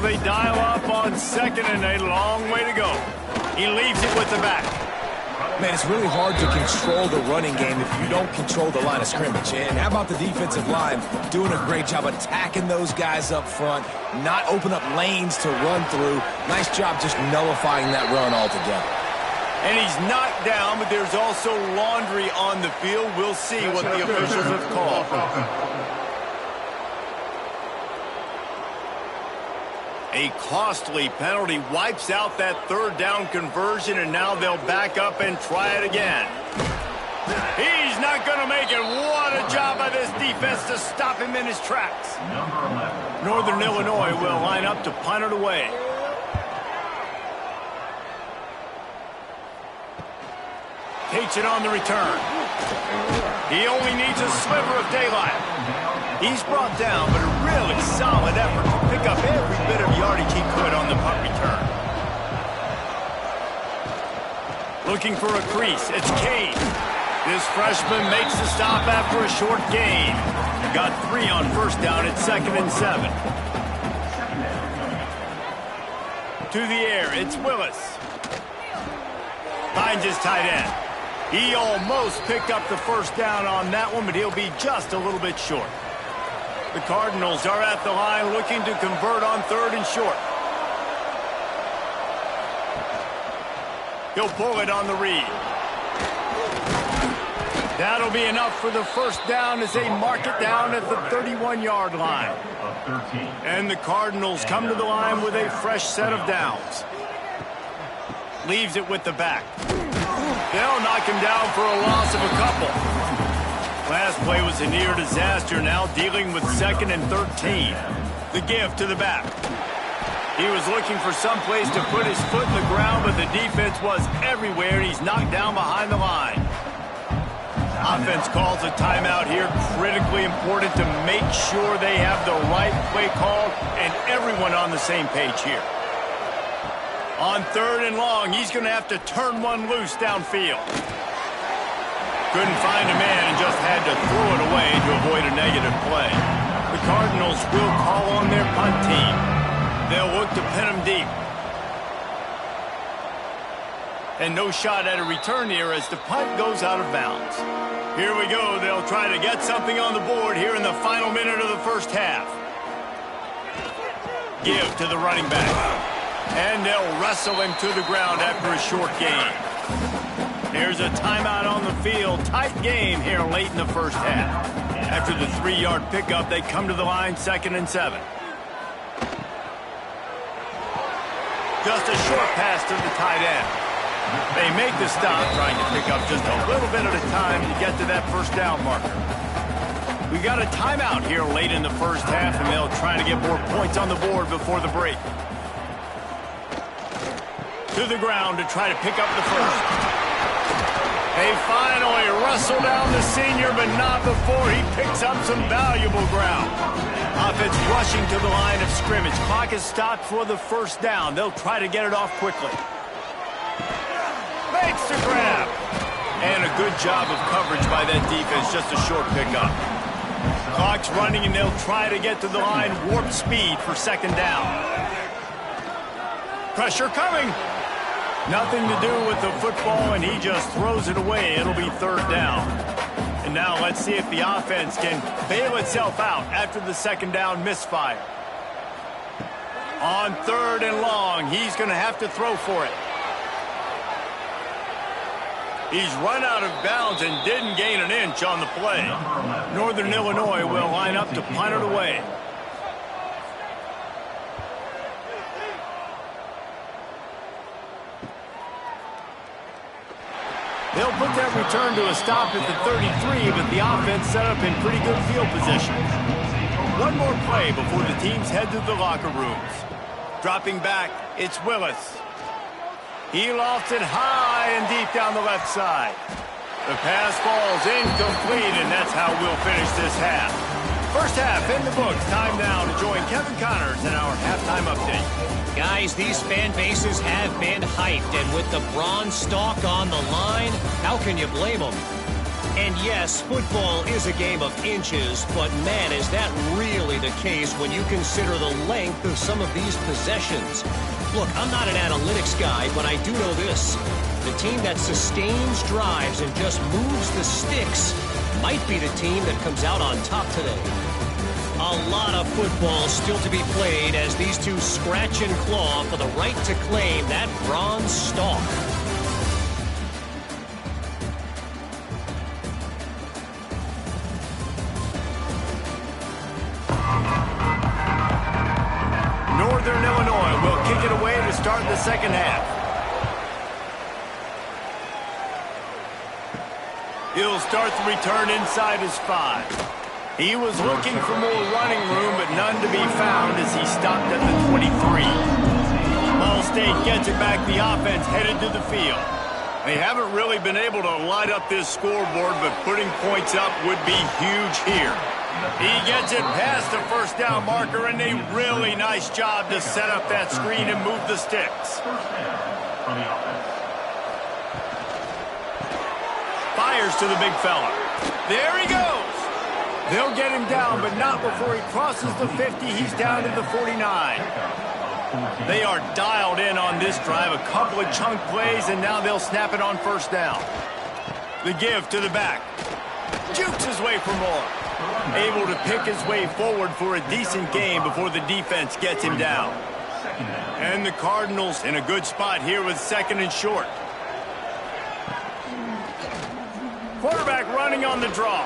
they dial up on second and a long way to go. He leaves it with the back. Man, it's really hard to control the running game if you don't control the line of scrimmage. And how about the defensive line doing a great job attacking those guys up front, not open up lanes to run through. Nice job just nullifying that run altogether. And he's knocked down, but there's also laundry on the field. We'll see what the officials have called. A costly penalty wipes out that third down conversion, and now they'll back up and try it again. He's not going to make it. What a job by this defense to stop him in his tracks. Northern Illinois will line up to punt it away. Takes it on the return. He only needs a sliver of daylight. He's brought down, but a really solid effort to pick up every bit of yardage he could on the punt return. Looking for a crease. It's Cade. This freshman makes the stop after a short gain. Got 3 on first down at 2nd and 7. To the air, it's Willis. Finds his tight end. He almost picked up the first down on that one, but he'll be just a little bit short. The Cardinals are at the line looking to convert on 3rd and short. He'll pull it on the read. That'll be enough for the first down as they mark it down at the 31-yard line. And the Cardinals come to the line with a fresh set of downs. Leaves it with the back. They'll knock him down for a loss of a couple. Last play was a near disaster, now dealing with 2nd and 13. The give to the back. He was looking for some place to put his foot in the ground, but the defense was everywhere, and he's knocked down behind the line. Offense calls a timeout here, critically important to make sure they have the right play called and everyone on the same page here. On 3rd and long, he's going to have to turn one loose downfield. Couldn't find a man and just had to throw it away to avoid a negative play. The Cardinals will call on their punt team. They'll look to pin him deep. And no shot at a return here as the punt goes out of bounds. Here we go. They'll try to get something on the board here in the final minute of the first half. Give to the running back. And they'll wrestle him to the ground after a short gain. Here's a timeout on the field. Tight game here late in the first half. After the 3-yard pickup, they come to the line 2nd and 7. Just a short pass to the tight end. They make the stop, trying to pick up just a little bit at a time to get to that first down marker. We got a timeout here late in the first half, and they'll try to get more points on the board before the break. To the ground to try to pick up the first. They finally wrestle down the senior, but not before he picks up some valuable ground. Offense rushing to the line of scrimmage. Clock is stopped for the first down. They'll try to get it off quickly. Makes the grab. And a good job of coverage by that defense. Just a short pickup. Clock's running, and they'll try to get to the line. Warp speed for 2nd down. Pressure coming. Nothing to do with the football, and he just throws it away. It'll be 3rd down. And now let's see if the offense can bail itself out after the 2nd down misfire. On 3rd and long, he's going to have to throw for it. He's run out of bounds and didn't gain an inch on the play. Northern Illinois will line up to punt it away. They'll put that return to a stop at the 33, but the offense set up in pretty good field position. One more play before the teams head to the locker rooms. Dropping back, it's Willis. He lofts it high and deep down the left side. The pass falls incomplete, and that's how we'll finish this half. First half in the books. Time now to join Kevin Connors in our halftime update. Guys, these fan bases have been hyped, and with the bronze stalk on the line, how can you blame them? And yes, football is a game of inches, but man, is that really the case when you consider the length of some of these possessions. Look, I'm not an analytics guy, but I do know this. The team that sustains drives and just moves the sticks might be the team that comes out on top today. A lot of football still to be played as these two scratch and claw for the right to claim that bronze stalk. Northern Illinois will kick it away to start the second half. He'll start the return inside his 5. He was looking for more running room, but none to be found as he stopped at the 23. Ball State gets it back. The offense headed to the field. They haven't really been able to light up this scoreboard, but putting points up would be huge here. He gets it past the first down marker, and a really nice job to set up that screen and move the sticks. Fires to the big fella. There he goes. They'll get him down, but not before he crosses the 50. He's down to the 49. They are dialed in on this drive. A couple of chunk plays, and now they'll snap it on first down. The give to the back. Jukes his way for more. Able to pick his way forward for a decent game before the defense gets him down. And the Cardinals in a good spot here with second and short. Quarterback running on the draw.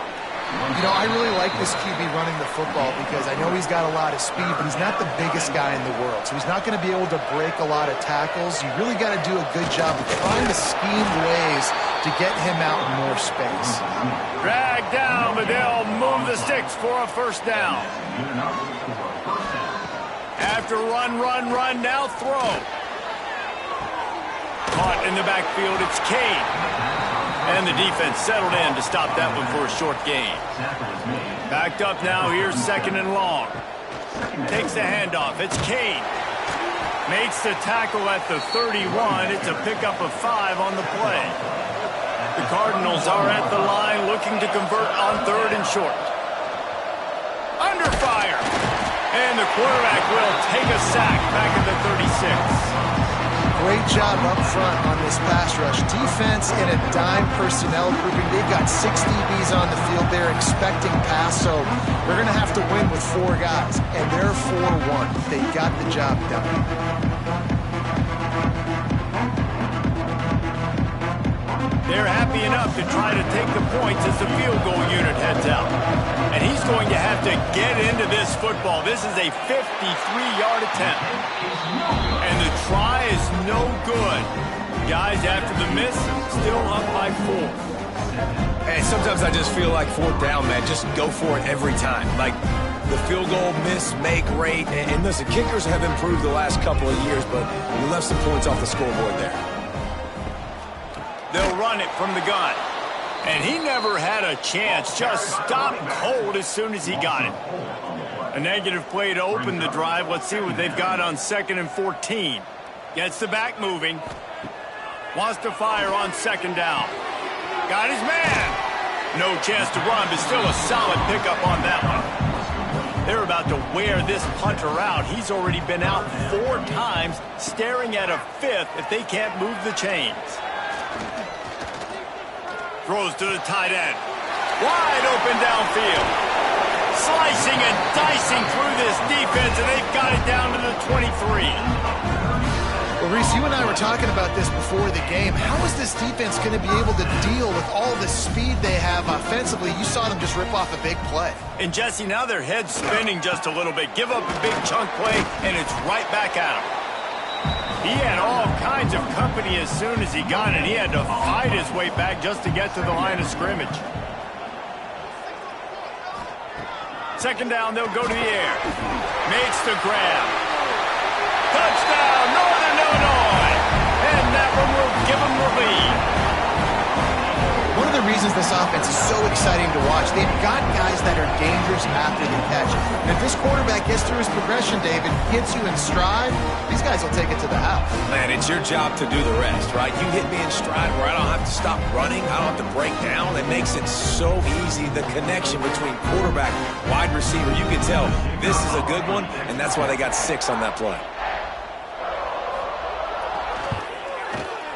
You know, I really like this QB running the football because I know he's got a lot of speed, but he's not the biggest guy in the world. So he's not going to be able to break a lot of tackles. You really got to do a good job of trying to scheme ways to get him out in more space. Drag down, but they'll move the sticks for a first down. After run, now throw. Caught in the backfield, it's Cade. And the defense settled in to stop that one for a short gain. Backed up now, here's second and long. Takes the handoff, it's Cade. Makes the tackle at the 31. It's a pickup of 5 on the play. The Cardinals are at the line looking to convert on third and short. Under fire. And the quarterback will take a sack back at the 36. Great job up front on this pass rush. Defense in a dime personnel grouping. They've got 6 DBs on the field. They're expecting pass, so they're going to have to win with 4 guys. And they're 4-1. They got the job done. They're happy enough to try to take the points as the field goal unit heads out. And he's going to have to get into this football. This is a 53-yard attempt. And the try is no good. Guys, after the miss, still up by 4. Hey, sometimes I just feel like fourth down, man. Just go for it every time. Like the field goal miss, make rate. And listen, kickers have improved the last couple of years, but we left some points off the scoreboard there. They'll run it from the gun. And he never had a chance. Just stopped cold as soon as he got it. A negative play to open the drive. Let's see what they've got on second and 14. Gets the back moving. Wants to fire on second down. Got his man. No chance to run, but still a solid pickup on that one. They're about to wear this punter out. He's already been out 4 times, staring at a 5th if they can't move the chains. Throws to the tight end. Wide open downfield. Slicing and dicing through this defense, and they've got it down to the 23. Well, Reese, you and I were talking about this before the game. How is this defense going to be able to deal with all the speed they have offensively? You saw them just rip off a big play. And, Jesse, now their head's spinning just a little bit. Give up a big chunk play, and it's right back at him. He had all kinds of company as soon as he got it. He had to fight his way back just to get to the line of scrimmage. Second down, they'll go to the air. Makes the grab. Touchdown, Northern Illinois! And that one will give them the lead. One of the reasons reasons this offense is so exciting to watch. They've got guys that are dangerous after the catch. And if this quarterback gets through his progression, David, gets you in stride, these guys will take it to the house. Man, it's your job to do the rest, right? You hit me in stride where I don't have to stop running. I don't have to break down. It makes it so easy. The connection between quarterback, wide receiver, you can tell this is a good one, and that's why they got 6 on that play.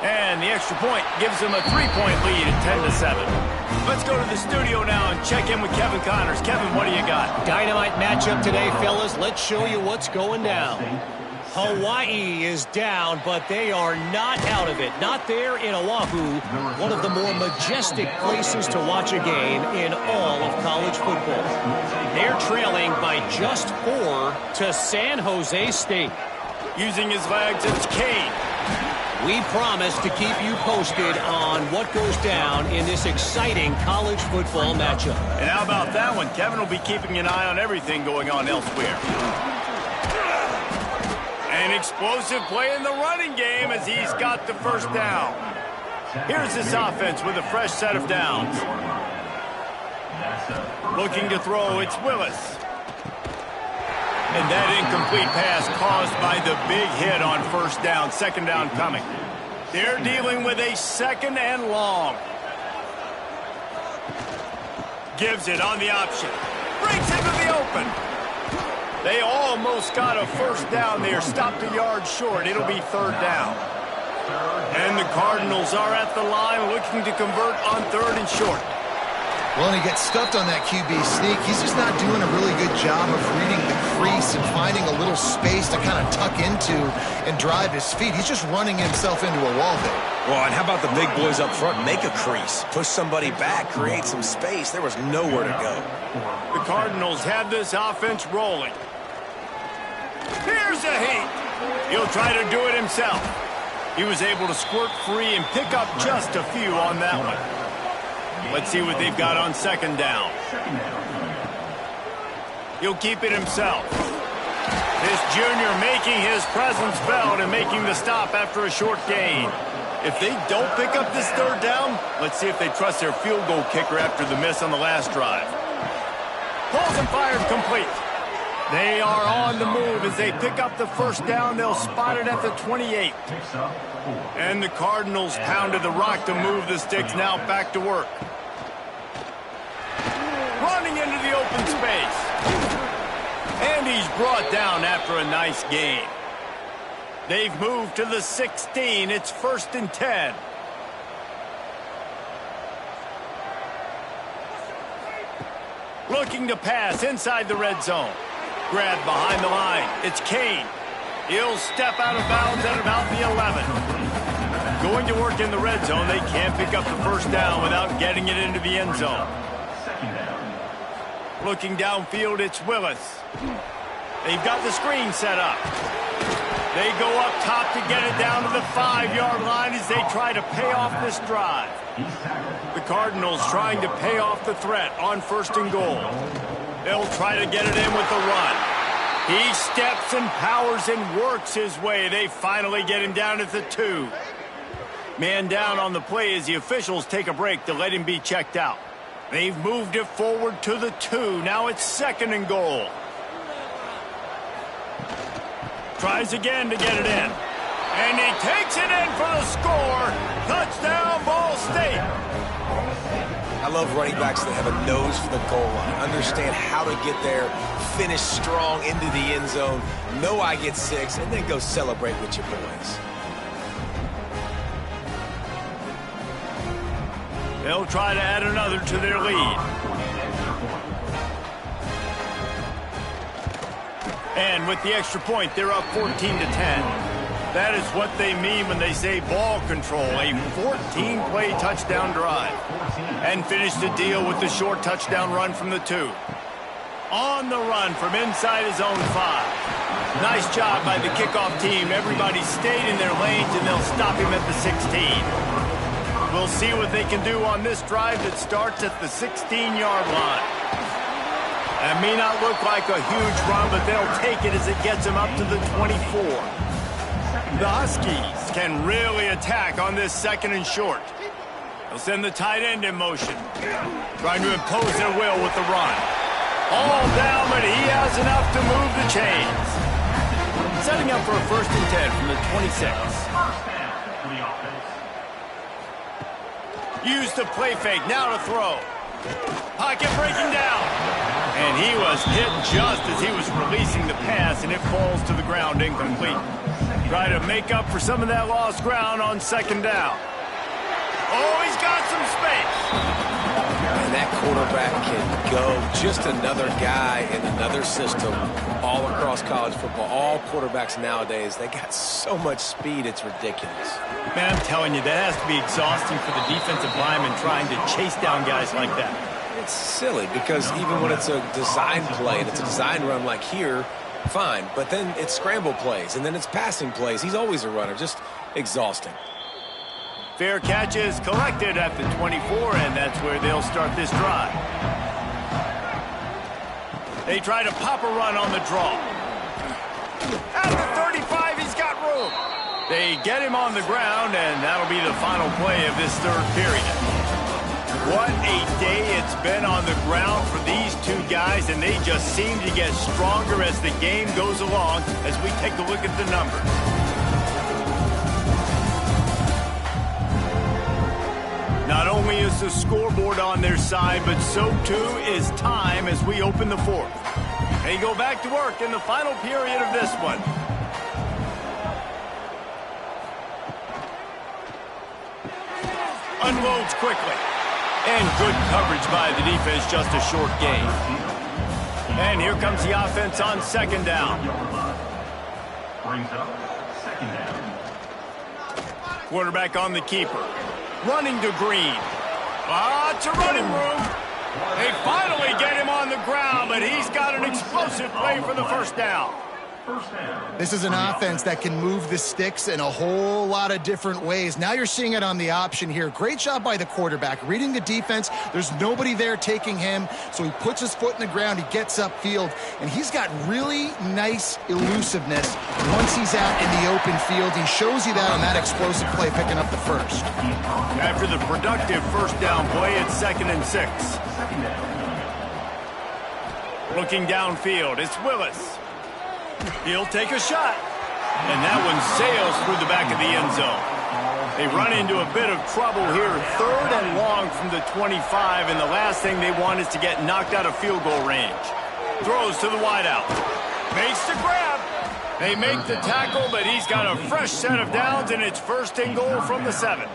And the extra point gives them a 3-point lead at 10-7. Let's go to the studio now and check in with Kevin Connors. Kevin, what do you got? Dynamite matchup today, fellas. Let's show you what's going down. Hawaii is down, but they are not out of it. Not there in Oahu, one of the more majestic places to watch a game in all of college football. They're trailing by just 4 to San Jose State. Using his legs, it's Kane. We promise to keep you posted on what goes down in this exciting college football matchup. And how about that one? Kevin will be keeping an eye on everything going on elsewhere. An explosive play in the running game as he's got the first down. Here's this offense with a fresh set of downs. Looking to throw, it's Willis. And that incomplete pass caused by the big hit on first down. Second down coming. They're dealing with a second and long. Gives it on the option. Breaks into the open. They almost got a first down there. Stopped a yard short. It'll be third down. And the Cardinals are at the line looking to convert on third and short. Well, and he gets stuffed on that QB sneak. He's just not doing a really good job of reading the crease and finding a little space to kind of tuck into and drive his feet. He's just running himself into a wall there. Well, and how about the big boys up front? Make a crease. Push somebody back. Create some space. There was nowhere to go. The Cardinals have this offense rolling. Here's a heat. He'll try to do it himself. He was able to squirt free and pick up just a few on that one. Let's see what they've got on second down. He'll keep it himself. This junior making his presence felt and making the stop after a short gain. If they don't pick up this third down, let's see if they trust their field goal kicker after the miss on the last drive. Pulls and fires complete. They are on the move as they pick up the first down. They'll spot it at the 28. And the Cardinals pounded the rock to move the sticks. Now back to work. Running into the open space. And he's brought down after a nice gain. They've moved to the 16. It's first and 10. Looking to pass inside the red zone. Grabbed behind the line. It's Kane. He'll step out of bounds at about the 11. Going to work in the red zone. They can't pick up the first down without getting it into the end zone. Looking downfield, it's Willis. They've got the screen set up. They go up top to get it down to the 5-yard line as they try to pay off this drive. The Cardinals trying to pay off the threat on first and goal. They'll try to get it in with the run. He steps and powers and works his way. They finally get him down at the 2. Man down on the play as the officials take a break to let him be checked out. They've moved it forward to the 2. Now it's second and goal. Tries again to get it in. And he takes it in for the score. Touchdown, Ball State. I love running backs that have a nose for the goal line. Understand how to get there, finish strong into the end zone, know I get 6, and then go celebrate with your boys. They'll try to add another to their lead. And with the extra point, they're up 14 to 10. That is what they mean when they say ball control, a 14-play touchdown drive. And finish the deal with the short touchdown run from the 2. On the run from inside his own 5. Nice job by the kickoff team. Everybody stayed in their lanes, and they'll stop him at the 16. We'll see what they can do on this drive that starts at the 16-yard line. That may not look like a huge run, but they'll take it as it gets them up to the 24. The Huskies can really attack on this second and short. They'll send the tight end in motion. Trying to impose their will with the run. All down, but he has enough to move the chains. Setting up for a 1st and 10 from the 26. Use the play fake, now to throw. Pocket breaking down. And he was hit just as he was releasing the pass, and it falls to the ground incomplete. Try to make up for some of that lost ground on 2nd down. Oh, he's got some space. And that quarterback can go. Just another guy in another system all across college football. All quarterbacks nowadays, they got so much speed, it's ridiculous. Man, I'm telling you, that has to be exhausting for the defensive lineman trying to chase down guys like that. It's silly because even when it's a design play and it's a design run like here, fine. But then it's scramble plays and then it's passing plays. He's always a runner. Just exhausting. Fair catch is collected at the 24, and that's where they'll start this drive. They try to pop a run on the draw. At the 35, he's got room. They get him on the ground, and that'll be the final play of this 3rd period. What a day it's been on the ground for these two guys, and they just seem to get stronger as the game goes along as we take a look at the numbers. Not only is the scoreboard on their side, but so too is time as we open the 4th. They go back to work in the final period of this one. Unloads quickly. And good coverage by the defense, just a short gain. And here comes the offense on 2nd down. Brings up 2nd down. Quarterback on the keeper. Running to Green. Lots of running room. They finally get him on the ground, but he's got an explosive play for the 1st down. This is an offense that can move the sticks in a whole lot of different ways. Now you're seeing it on the option here. Great job by the quarterback. Reading the defense, there's nobody there taking him, so he puts his foot in the ground, he gets upfield, and he's got really nice elusiveness once he's out in the open field. He shows you that on that explosive play, picking up the 1st. After the productive 1st down play, it's 2nd and 6. Looking downfield, it's Willis. He'll take a shot. And that one sails through the back of the end zone. They run into a bit of trouble here. 3rd and long from the 25, and the last thing they want is to get knocked out of field goal range. Throws to the wideout. Makes the grab. They make the tackle, but he's got a fresh set of downs, and it's 1st and goal from the 7.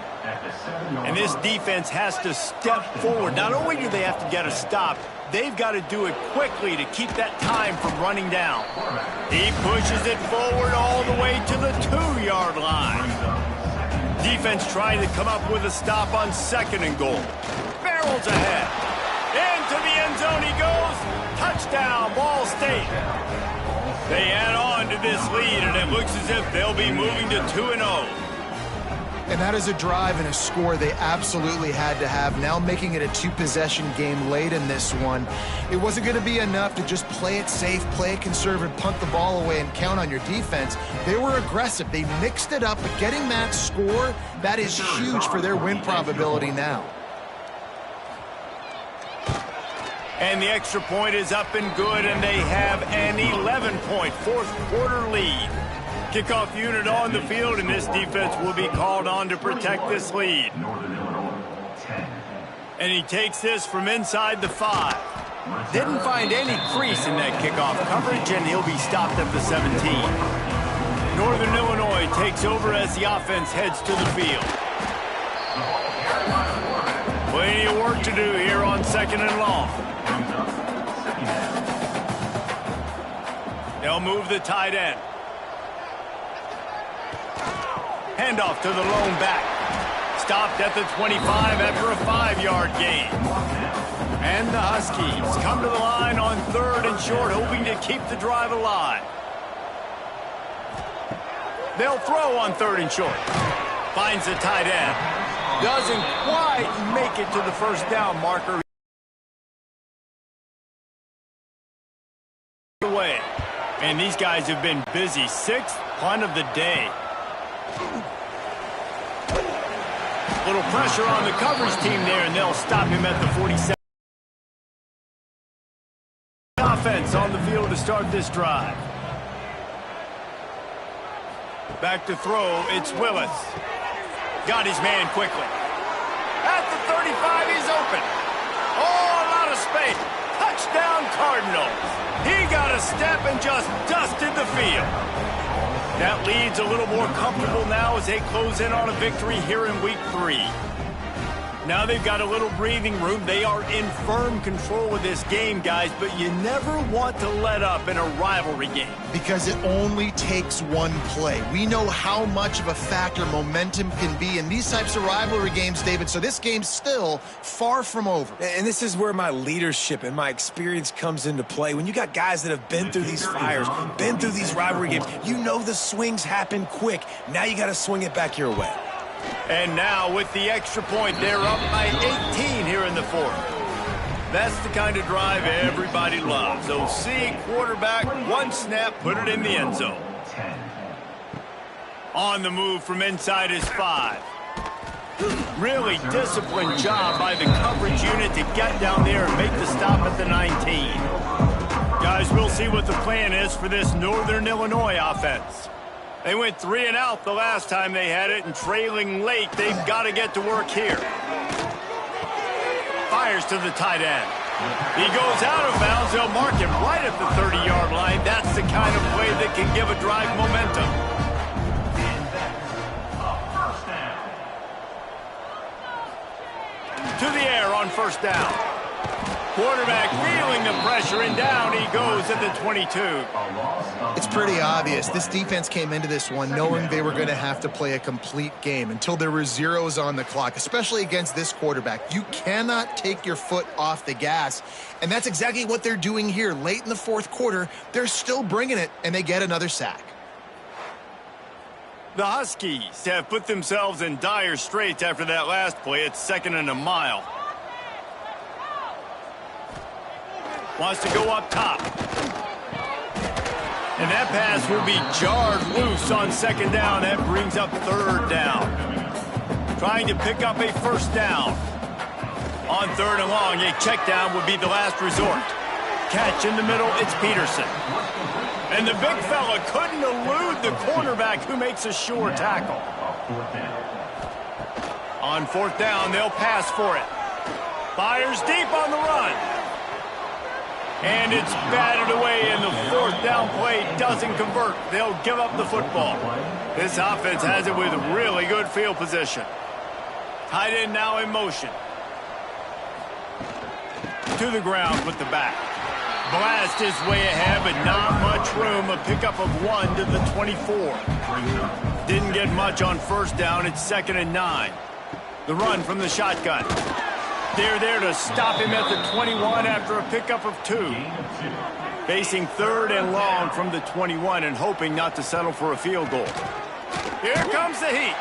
And this defense has to step forward. Not only do they have to get a stop, they've got to do it quickly to keep that time from running down. He pushes it forward all the way to the 2-yard line. Defense trying to come up with a stop on 2nd and goal. Barrels ahead. Into the end zone he goes. Touchdown, Ball State. They add on to this lead, and it looks as if they'll be moving to 2-0. And that is a drive and a score they absolutely had to have. Now making it a 2-possession game late in this one. It wasn't going to be enough to just play it safe, play it conservative, punt the ball away, and count on your defense. They were aggressive. They mixed it up, but getting that score, that is huge for their win probability now. And the extra point is up and good, and they have an 11-point 4th-quarter lead. Kickoff unit on the field, and this defense will be called on to protect this lead. And he takes this from inside the 5. Didn't find any crease in that kickoff coverage, and he'll be stopped at the 17. Northern Illinois takes over as the offense heads to the field. Plenty of work to do here on 2nd and long. They'll move the tight end. Handoff to the lone back. Stopped at the 25 after a 5-yard gain. And the Huskies come to the line on 3rd and short, hoping to keep the drive alive. They'll throw on 3rd and short. Finds the tight end. Doesn't quite make it to the 1st down marker. Away. And these guys have been busy. 6th punt of the day. Little pressure on the coverage team there, and they'll stop him at the 47. Offense on the field to start this drive. Back to throw, it's Willis. Got his man quickly. At the 35, he's open. Oh, a lot of space. Touchdown, Cardinals. He got a step and just dusted the field. That lead's a little more comfortable now as they close in on a victory here in Week 3. Now they've got a little breathing room. They are in firm control of this game, guys, but you never want to let up in a rivalry game. Because it only takes one play. We know how much of a factor momentum can be in these types of rivalry games, David, so this game's still far from over. And this is where my leadership and my experience comes into play. When you got guys that have been through these fires, been through these rivalry games, you know the swings happen quick. Now you got to swing it back your way. And now with the extra point, they're up by 18 here in the fourth. That's the kind of drive everybody loves. OC, quarterback, one snap, put it in the end zone. On the move from inside his 5. Really disciplined job by the coverage unit to get down there and make the stop at the 19. Guys, we'll see what the plan is for this Northern Illinois offense. They went 3 and out the last time they had it, and trailing late, they've got to get to work here. Fires to the tight end. He goes out of bounds. They'll mark him right at the 30-yard line. That's the kind of play that can give a drive momentum. To the air on first down. Quarterback feeling the pressure, and down he goes at the 22. It's pretty obvious. This defense came into this one knowing they were going to have to play a complete game until there were zeros on the clock, especially against this quarterback. You cannot take your foot off the gas, and that's exactly what they're doing here. Late in the fourth quarter, they're still bringing it, and they get another sack. The Huskies have put themselves in dire straits after that last play. It's 2nd and a mile. Wants to go up top. And that pass will be jarred loose on 2nd down. That brings up 3rd down. Trying to pick up a 1st down. On 3rd and long, a check down would be the last resort. Catch in the middle, it's Peterson. And the big fella couldn't elude the cornerback who makes a sure tackle. On 4th down, they'll pass for it. Fires deep on the run. And it's batted away, and the 4th down play doesn't convert. They'll give up the football. This offense has it with really good field position. Tight end now in motion. To the ground with the back. Blast his way ahead, but not much room. A pickup of 1 to the 24. Didn't get much on 1st down. It's 2nd and 9. The run from the shotgun. They're there to stop him at the 21 after a pickup of 2. Facing 3rd and long from the 21 and hoping not to settle for a field goal. Here comes the heat.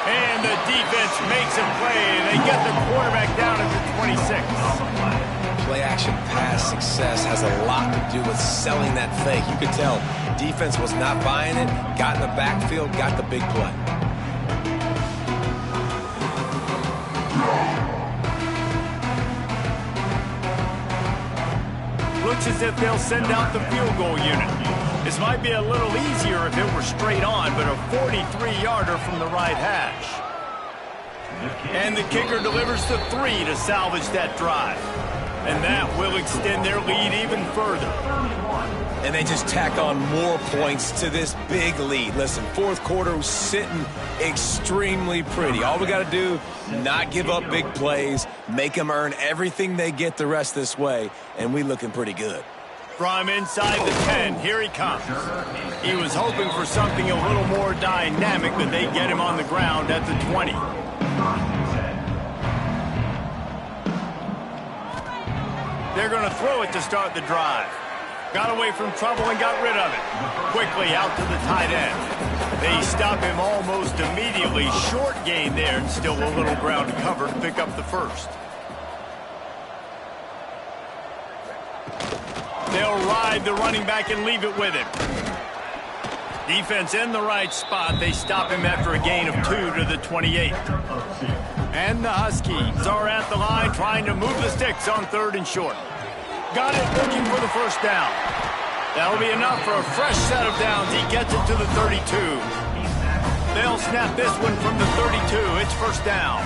And the defense makes a play. They get the quarterback down at the 26. Play-action pass success has a lot to do with selling that fake. You could tell defense was not buying it, got in the backfield, got the big play. Looks as if they'll send out the field goal unit. This might be a little easier if it were straight on, but a 43-yarder from the right hash. And the kicker delivers the 3 to salvage that drive. And that will extend their lead even further. And they just tack on more points to this big lead. Listen, 4th quarter was sitting extremely pretty. All we got to do, not give up big plays, make them earn everything they get the rest this way, and we looking pretty good. From inside the 10, here he comes. He was hoping for something a little more dynamic, but they get him on the ground at the 20. They're going to throw it to start the drive. Got away from trouble and got rid of it. Quickly out to the tight end. They stop him almost immediately. Short gain there and still a little ground to cover to pick up the 1st. They'll ride the running back and leave it with him. Defense in the right spot. They stop him after a gain of 2 to the 28. And the Huskies are at the line trying to move the sticks on 3rd and short. Got it, looking for the first down. That'll be enough for a fresh set of downs. He gets it to the 32. They'll snap this one from the 32. It's first down.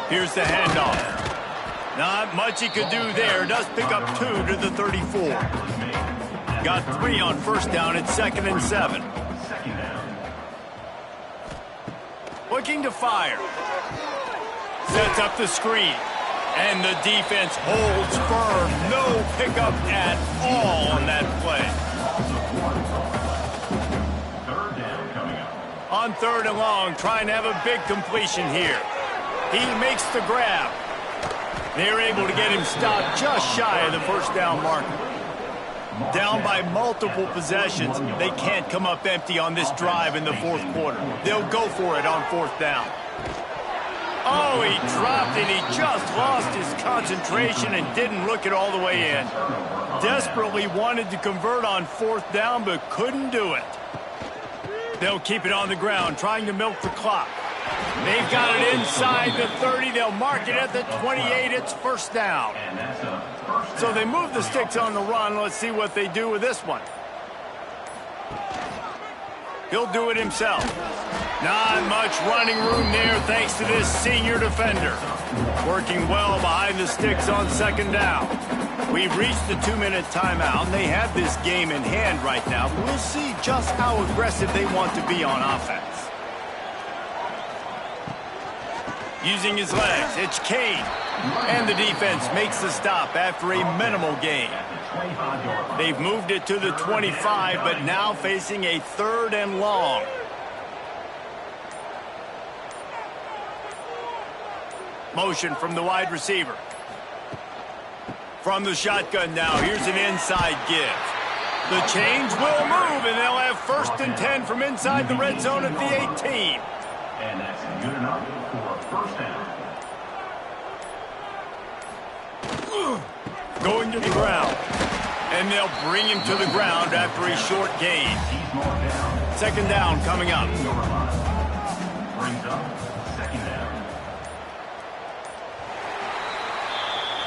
Here's the handoff. Not much he could do there. Does pick up 2 to the 34. Got 3 on first down. It's 2nd and 7. Looking to fire. Sets up the screen. And the defense holds firm. No pickup at all on that play. On 3rd and long, trying to have a big completion here. He makes the grab. They're able to get him stopped just shy of the first down marker. Down by multiple possessions. They can't come up empty on this drive in the 4th quarter. They'll go for it on 4th down. Oh, he dropped it. He just lost his concentration and didn't look it all the way in. Desperately wanted to convert on 4th down, but couldn't do it. They'll keep it on the ground, trying to milk the clock. They've got it inside the 30. They'll mark it at the 28. It's first down. So they move the sticks on the run. Let's see what they do with this one. He'll do it himself. Not much running room there thanks to this senior defender. Working well behind the sticks on 2nd down. We've reached the 2-minute timeout, and they have this game in hand right now. But we'll see just how aggressive they want to be on offense. Using his legs, it's Kane. And the defense makes the stop after a minimal gain. They've moved it to the 25, but now facing a 3rd and long. Motion from the wide receiver. From the shotgun now, here's an inside give. The chains will move, and they'll have 1st and 10 from inside the red zone at the 18. And that's good enough for a first down. Going to the ground. And they'll bring him to the ground after a short gain. 2nd down coming up. Brings up 2nd down.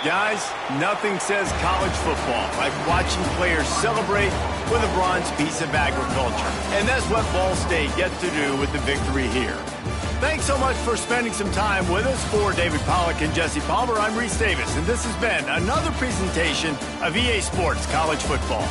Guys, nothing says college football like watching players celebrate with a bronze piece of agriculture. And that's what Ball State gets to do with the victory here. Thanks so much for spending some time with us. For David Pollack and Jesse Palmer, I'm Reese Davis, and this has been another presentation of EA Sports College Football.